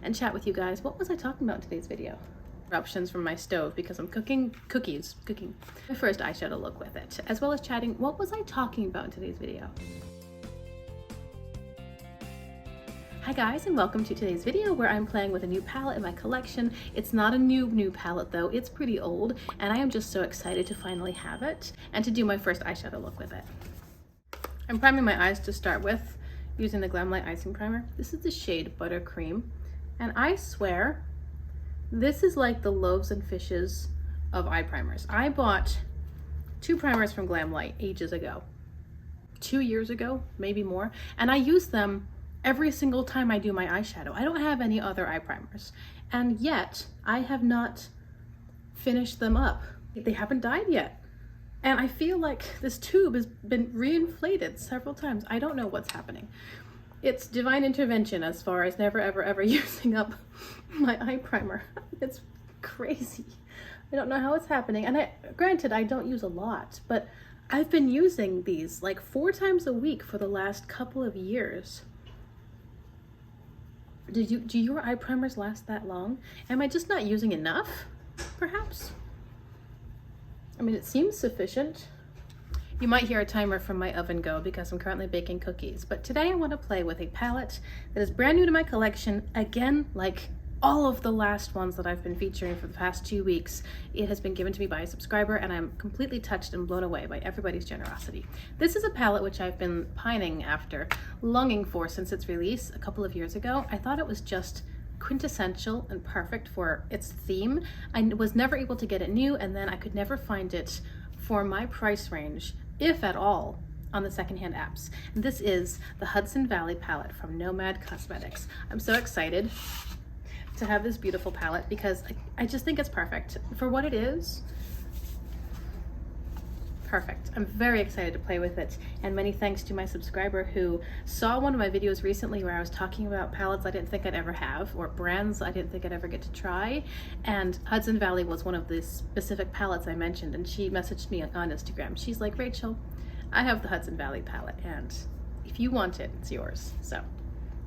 and chat with you guys. What was I talking about in today's video? Eruptions from my stove because I'm cooking my first eyeshadow look with it, as well as chatting. What was I talking about in today's video? Hi guys, and welcome to today's video where I'm playing with a new palette in my collection. It's not a new palette though, it's pretty old, and I am just so excited to finally have it and to do my first eyeshadow look with it. I'm priming my eyes to start with using the Glamlight Icing Primer. This is the shade Buttercream, and I swear this is like the loaves and fishes of eye primers. I bought 2 primers from Glamlight ages ago, 2 years ago, maybe more, and I use them every single time I do my eyeshadow. I don't have any other eye primers, and yet I have not finished them up. They haven't died yet. And I feel like this tube has been reinflated several times. I don't know what's happening. It's divine intervention as far as never ever using up my eye primer. It's crazy. I don't know how it's happening. And granted, I don't use a lot, but I've been using these like 4 times a week for the last couple of years. Do your eye primers last that long? Am I just not using enough, perhaps? I mean, it seems sufficient. You might hear a timer from my oven go because I'm currently baking cookies, but today I want to play with a palette that is brand new to my collection. Again, like all of the last ones that I've been featuring for the past 2 weeks, it has been given to me by a subscriber, and I'm completely touched and blown away by everybody's generosity. This is a palette which I've been pining after, longing for since its release a couple of years ago. I thought it was just quintessential and perfect for its theme. I was never able to get it new, and then I could never find it for my price range, if at all, on the secondhand apps. And this is the Hudson Valley palette from Nomad Cosmetics. I'm so excited to have this beautiful palette because I just think it's perfect for what it is. Perfect. I'm very excited to play with it, and many thanks to my subscriber who saw one of my videos recently where I was talking about palettes I didn't think I'd ever have, or brands I didn't think I'd ever get to try, and Hudson Valley was one of the specific palettes I mentioned, and she messaged me on Instagram. She's like, Rachel, I have the Hudson Valley palette, and if you want it, it's yours. So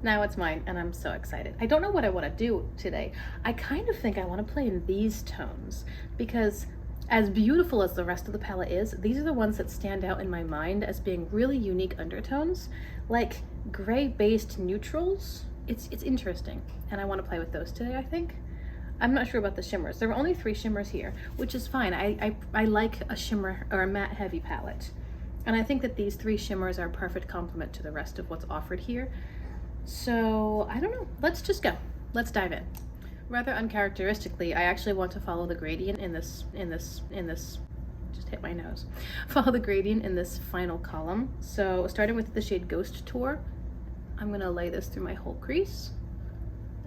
now it's mine, and I'm so excited. I don't know what I want to do today. I kind of think I want to play in these tones because as beautiful as the rest of the palette is, these are the ones that stand out in my mind as being really unique undertones, like gray-based neutrals. It's interesting, and I want to play with those today, I think. I'm not sure about the shimmers. There were only 3 shimmers here, which is fine. I like a shimmer or a matte heavy palette, and I think that these 3 shimmers are a perfect complement to the rest of what's offered here. So I don't know, let's just go. Let's dive in. Rather uncharacteristically, I actually want to follow the gradient in this, just hit my nose. Follow the gradient in this final column. So starting with the shade Ghost Tour, I'm gonna lay this through my whole crease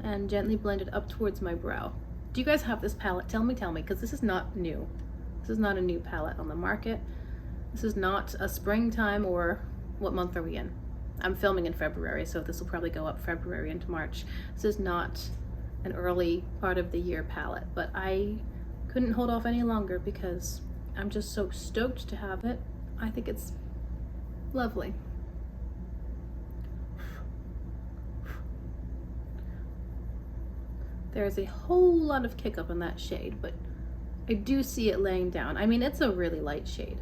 and gently blend it up towards my brow. Do you guys have this palette? Tell me, because this is not new. This is not a new palette on the market. This is not a springtime, or what month are we in? I'm filming in February, so this will probably go up February into March. This is not an early part of the year palette, but I couldn't hold off any longer because I'm just so stoked to have it. I think it's lovely. There's a whole lot of kick up in that shade, but I do see it laying down. I mean, it's a really light shade.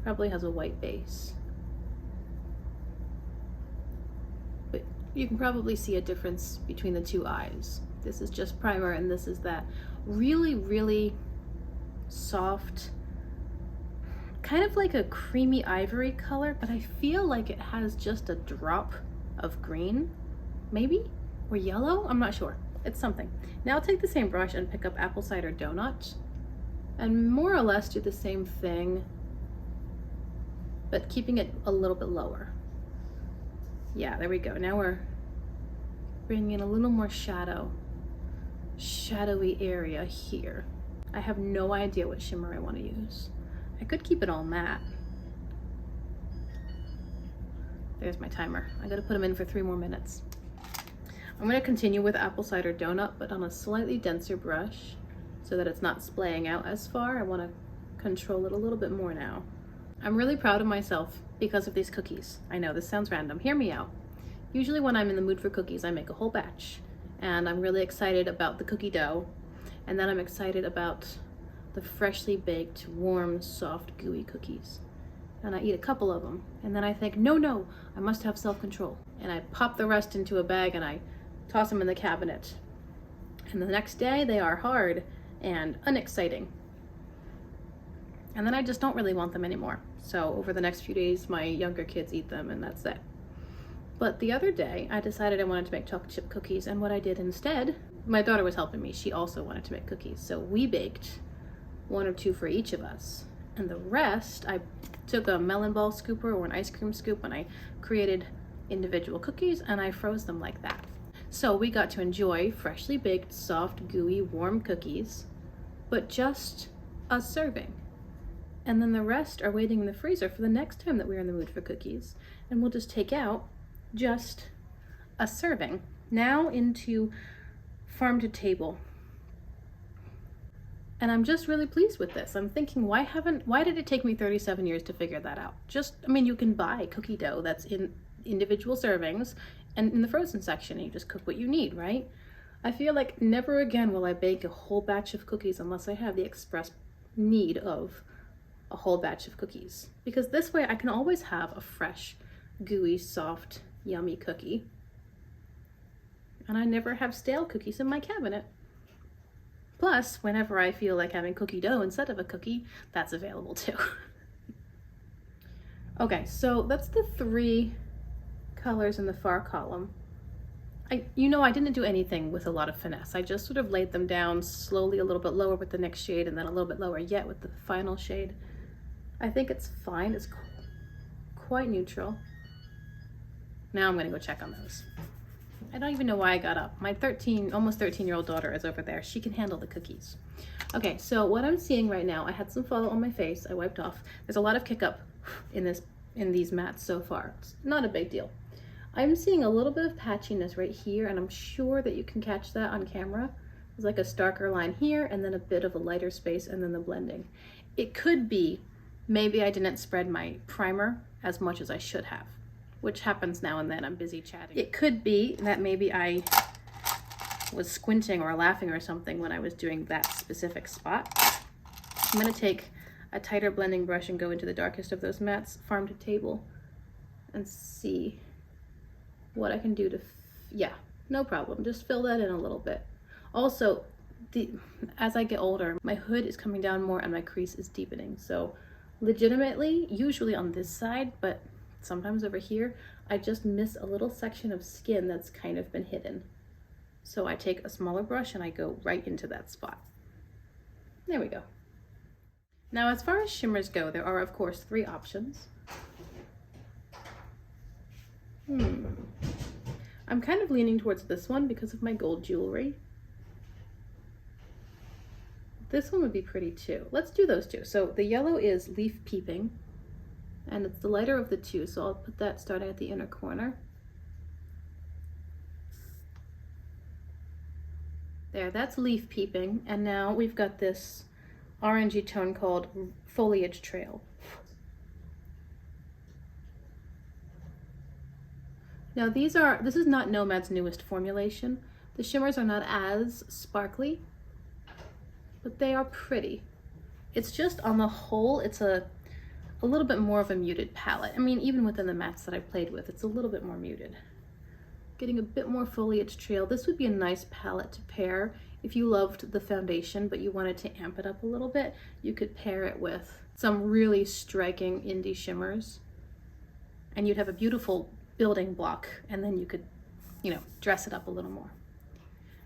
Probably has a white base. But you can probably see a difference between the 2 eyes. This is just primer, and this is that really soft, kind of like a creamy ivory color, but I feel like it has just a drop of green, maybe, or yellow. I'm not sure. It's something. Now I'll take the same brush and pick up Apple Cider Donut and more or less do the same thing, but keeping it a little bit lower. Yeah, there we go. Now we're bringing in a little more shadowy area here. I have no idea what shimmer I want to use. I could keep it all matte. There's my timer. I gotta put them in for 3 more minutes. I'm gonna continue with Apple Cider Donut, but on a slightly denser brush so that it's not splaying out as far. I wanna control it a little bit more now. I'm really proud of myself because of these cookies. I know this sounds random. Hear me out. Usually when I'm in the mood for cookies, I make a whole batch And I'm really excited about the cookie dough. And then I'm excited about the freshly baked, warm, soft, gooey cookies. And I eat a couple of them. And then I think, no, I must have self-control. And I pop the rest into a bag and I toss them in the cabinet. And the next day they are hard and unexciting. And then I just don't really want them anymore. So over the next few days, my younger kids eat them and that's it. But the other day, I decided I wanted to make chocolate chip cookies, and what I did instead, my daughter was helping me. She also wanted to make cookies. So we baked 1 or 2 for each of us. And the rest, I took a melon ball scooper or an ice cream scoop and I created individual cookies and I froze them like that. So we got to enjoy freshly baked, soft, gooey, warm cookies, but just a serving. And then the rest are waiting in the freezer for the next time that we're in the mood for cookies. And we'll just take out just a serving. Now into farm to table. And I'm just really pleased with this. I'm thinking, why did it take me 37 years to figure that out? You can buy cookie dough that's in individual servings and in the frozen section, you just cook what you need, right? I feel like never again will I bake a whole batch of cookies unless I have the express need of a whole batch of cookies. Because this way I can always have a fresh, gooey, soft, yummy cookie. And I never have stale cookies in my cabinet. Plus, whenever I feel like having cookie dough instead of a cookie, that's available too. Okay, so that's the 3 colors in the far column. I didn't do anything with a lot of finesse. I just sort of laid them down slowly, a little bit lower with the next shade and then a little bit lower yet with the final shade. I think it's fine. It's quite neutral. Now I'm gonna go check on those. I don't even know why I got up. My almost 13-year-old daughter is over there. She can handle the cookies. Okay, so what I'm seeing right now, I had some fallout on my face. I wiped off. There's a lot of kick up in these mats so far. It's not a big deal. I'm seeing a little bit of patchiness right here, and I'm sure that you can catch that on camera. There's like a starker line here, and then a bit of a lighter space, and then the blending. It could be maybe I didn't spread my primer as much as I should have, which happens now and then. I'm busy chatting. It could be that maybe I was squinting or laughing or something when I was doing that specific spot. I'm gonna take a tighter blending brush and go into the darkest of those mats, farm to table, and see what I can do to, yeah, no problem. Just fill that in a little bit. Also, as I get older, my hood is coming down more and my crease is deepening. So legitimately, usually on this side, but sometimes over here, I just miss a little section of skin that's kind of been hidden. So I take a smaller brush and I go right into that spot. There we go. Now, as far as shimmers go, there are, of course, 3 options. I'm kind of leaning towards this one because of my gold jewelry. This one would be pretty too. Let's do those 2. So the yellow is Leaf Peeping, and it's the lighter of the 2, so I'll put that starting at the inner corner. There, that's Leaf Peeping, and now we've got this orangey tone called Foliage Trail. Now this is not Nomad's newest formulation. The shimmers are not as sparkly, but they are pretty. It's just on the whole, it's a little bit more of a muted palette. I mean, even within the mattes that I've played with, it's a little bit more muted. Getting a bit more Foliage Trail. This would be a nice palette to pair. If you loved the foundation, but you wanted to amp it up a little bit, you could pair it with some really striking indie shimmers, and you'd have a beautiful building block, and then you could, dress it up a little more.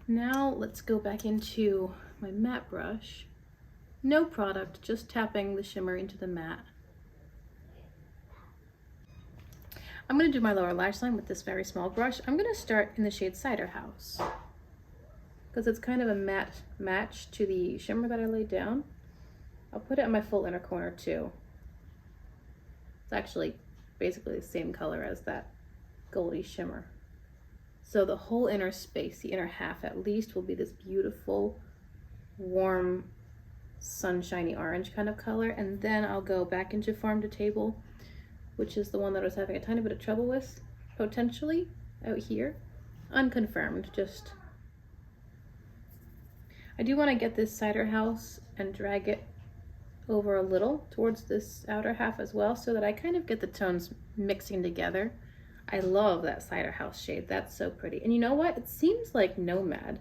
Now let's go back into my matte brush. No product, just tapping the shimmer into the matte. I'm going to do my lower lash line with this very small brush. I'm going to start in the shade Cider House because it's kind of a matte match to the shimmer that I laid down. I'll put it on my full inner corner too. It's actually basically the same color as that goldy shimmer. So the whole inner space, the inner half at least, will be this beautiful, warm, sunshiny orange kind of color. And then I'll go back into Farm to Table, which is the one that I was having a tiny bit of trouble with, potentially, out here. Unconfirmed, just I do want to get this cider house and drag it over a little towards this outer half as well, so that I kind of get the tones mixing together. I love that cider house shade. That's so pretty. And you know what? It seems like Nomad,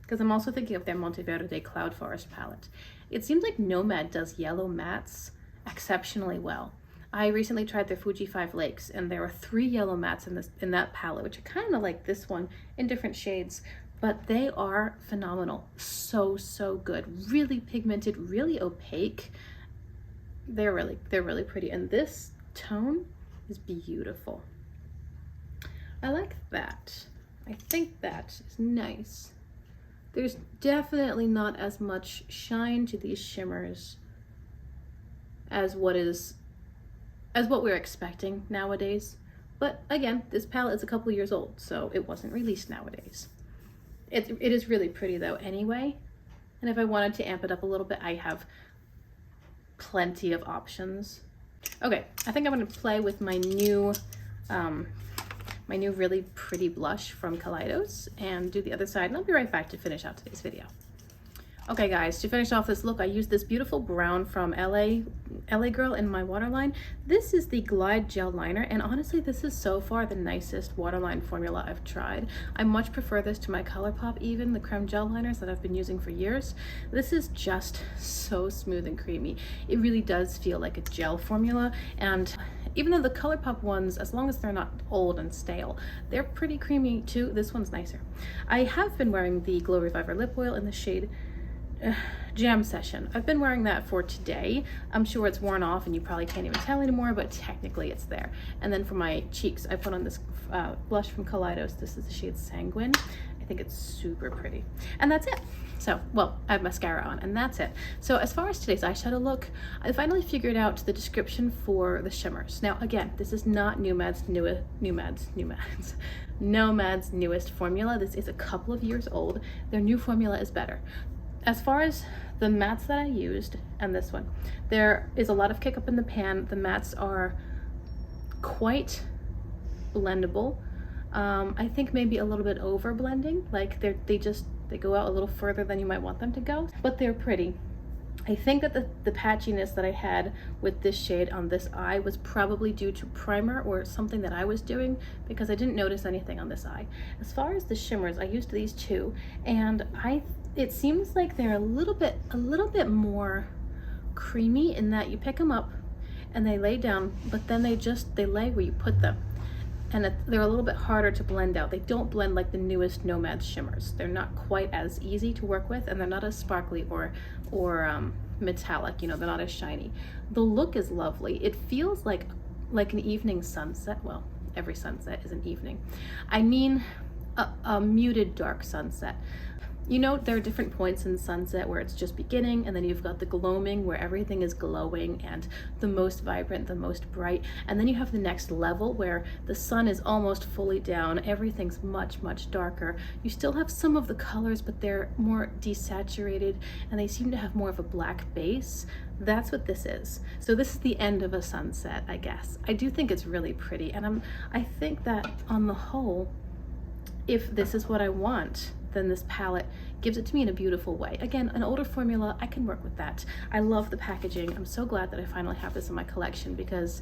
because I'm also thinking of their Monteverde Cloud Forest palette. It seems like Nomad does yellow mattes exceptionally well. I recently tried their Fuji 5 Lakes, and there are 3 yellow mattes in that palette, which are kind of like this one in different shades, but they are phenomenal. So good. Really pigmented, really opaque. They're really pretty, and this tone is beautiful. I like that. I think that is nice. There's definitely not as much shine to these shimmers as what we're expecting nowadays. But again, this palette is a couple years old, so it wasn't released nowadays. It is really pretty though anyway. And if I wanted to amp it up a little bit, I have plenty of options. Okay, I think I'm gonna play with my new really pretty blush from Kaleidos and do the other side, and I'll be right back to finish out today's video. Okay guys, to finish off this look, I used this beautiful brown from LA Girl in my waterline. This is the Glide Gel Liner, and honestly, this is so far the nicest waterline formula I've tried. I much prefer this to my ColourPop, even the creme gel liners that I've been using for years. This is just so smooth and creamy. It really does feel like a gel formula, and even though the ColourPop ones, as long as they're not old and stale, they're pretty creamy too. This one's nicer. I have been wearing the Glow Reviver lip oil in the shade Jam Session. I've been wearing that for today. I'm sure it's worn off and you probably can't even tell anymore, but technically it's there. And then for my cheeks, I put on this blush from Kaleidos. This is the shade Sanguine. I think it's super pretty. And that's it. So, well, I have mascara on, and that's it. So as far as today's eyeshadow look, I finally figured out the description for the shimmers. Now, again, this is not Nomad's newest formula. This is a couple of years old. Their new formula is better. As far as the mattes that I used and this one, there is a lot of kick up in the pan. The mattes are quite blendable. I think maybe a little bit over blending, like they go out a little further than you might want them to go, but they're pretty. I think that the patchiness that I had with this shade on this eye was probably due to primer or something that I was doing, because I didn't notice anything on this eye. As far as the shimmers, I used these two, and it seems like they're a little bit more creamy in that you pick them up and they lay down, but then they lay where you put them. And they're a little bit harder to blend out. They don't blend like the newest Nomad shimmers. They're not quite as easy to work with, and they're not as sparkly or metallic, you know, they're not as shiny. The look is lovely. It feels like an evening sunset. Well, every sunset is an evening. I mean, a muted dark sunset. You know, there are different points in sunset where it's just beginning, and then you've got the gloaming where everything is glowing and the most vibrant, the most bright, and then you have the next level where the sun is almost fully down, everything's much darker. You still have some of the colors, but they're more desaturated and they seem to have more of a black base. That's what this is. So this is the end of a sunset, I guess. I do think it's really pretty, and I think that on the whole, if this is what I want, then this palette gives it to me in a beautiful way. Again, an older formula, I can work with that. I love the packaging. I'm so glad that I finally have this in my collection, because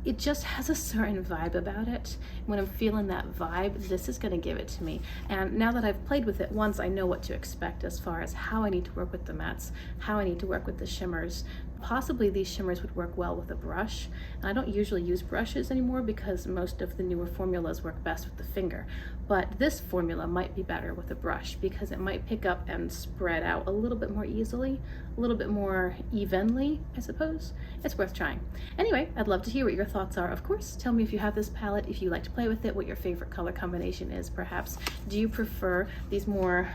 it just has a certain vibe about it. When I'm feeling that vibe, this is gonna give it to me. And now that I've played with it once, I know what to expect as far as how I need to work with the mattes, how I need to work with the shimmers. Possibly these shimmers would work well with a brush. And I don't usually use brushes anymore because most of the newer formulas work best with the finger. But this formula might be better with a brush because it might pick up and spread out a little bit more easily, a little bit more evenly, I suppose. It's worth trying. Anyway, I'd love to hear what your thoughts are, of course. Tell me if you have this palette, if you like to play with it, what your favorite color combination is, perhaps. Do you prefer these more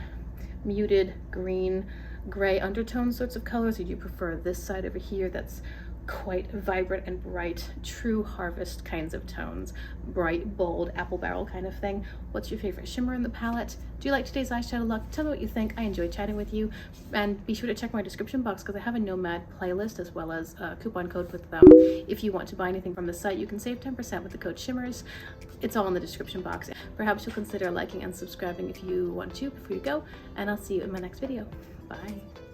muted green, gray undertone sorts of colors, or do you prefer this side over here that's quite vibrant and bright, true harvest kinds of tones. Bright, bold, apple barrel kind of thing. What's your favorite shimmer in the palette? Do you like today's eyeshadow look? Tell me what you think. I enjoyed chatting with you. And be sure to check my description box because I have a Nomad playlist as well as a coupon code with them. If you want to buy anything from the site, you can save 10% with the code SHIMMERS. It's all in the description box. Perhaps you'll consider liking and subscribing if you want to before you go. And I'll see you in my next video. Bye.